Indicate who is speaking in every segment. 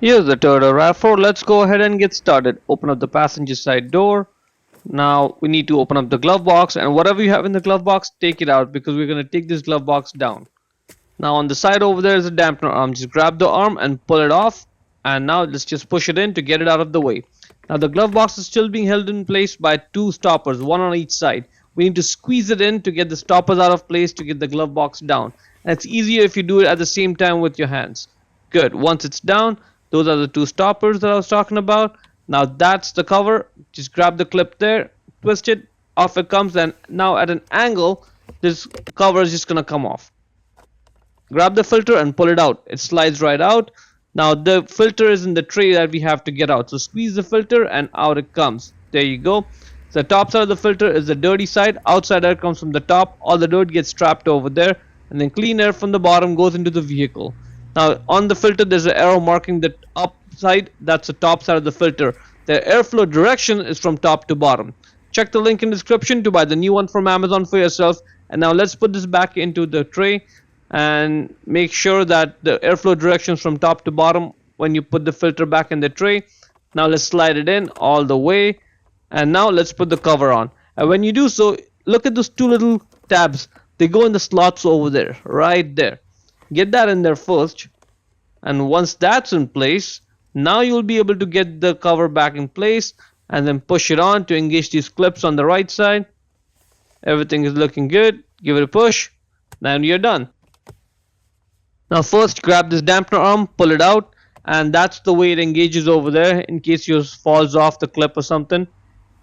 Speaker 1: Here's the Toyota RAV4. Let's go ahead and get started. Open up the passenger side door. Now we need to open up the glove box, and whatever you have in the glove box, take it out because we're going to take this glove box down. Now on the side over there is a dampener arm. Just grab the arm and pull it off, and now let's just push it in to get it out of the way. Now the glove box is still being held in place by two stoppers, one on each side. We need to squeeze it in to get the stoppers out of place to get the glove box down. And it's easier if you do it at the same time with your hands. Good. Once it's down, those are the two stoppers that I was talking about. Now that's the cover. Just grab the clip there, twist it, off it comes, and now at an angle, this cover is just gonna come off. Grab the filter and pull it out. It slides right out. Now the filter is in the tray that we have to get out. So squeeze the filter and out it comes. There you go. So the top side of the filter is the dirty side. Outside air comes from the top. All the dirt gets trapped over there. And then clean air from the bottom goes into the vehicle. Now on the filter there's an arrow marking the up side. That's the top side of the filter. The airflow direction is from top to bottom. Check the link in the description to buy the new one from Amazon for yourself. And now let's put this back into the tray and make sure that the airflow direction is from top to bottom when you put the filter back in the tray. Now let's slide it in all the way, and now let's put the cover on. And when you do so, look at those two little tabs. They go in the slots over there, right there. Get that in there first, and once that's in place, now you'll be able to get the cover back in place and then push it on to engage these clips on the right side. Everything is looking good. Give it a push, and you're done. Now first grab this dampener arm, pull it out, and that's the way it engages over there in case yours falls off the clip or something.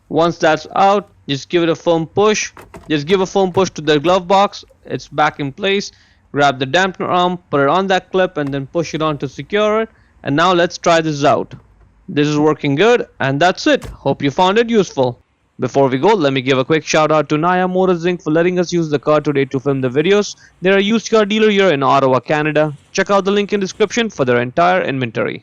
Speaker 1: Once that's out, just give it a firm push. Just give a firm push to the glove box. It's back in place. Grab the dampener arm, put it on that clip, and then push it on to secure it. And now let's try this out. This is working good, and that's it. Hope you found it useful. Before we go, let me give a quick shout out to Naya Motors Inc. for letting us use the car today to film the videos. They're a used car dealer here in Ottawa, Canada. Check out the link in the description for their entire inventory.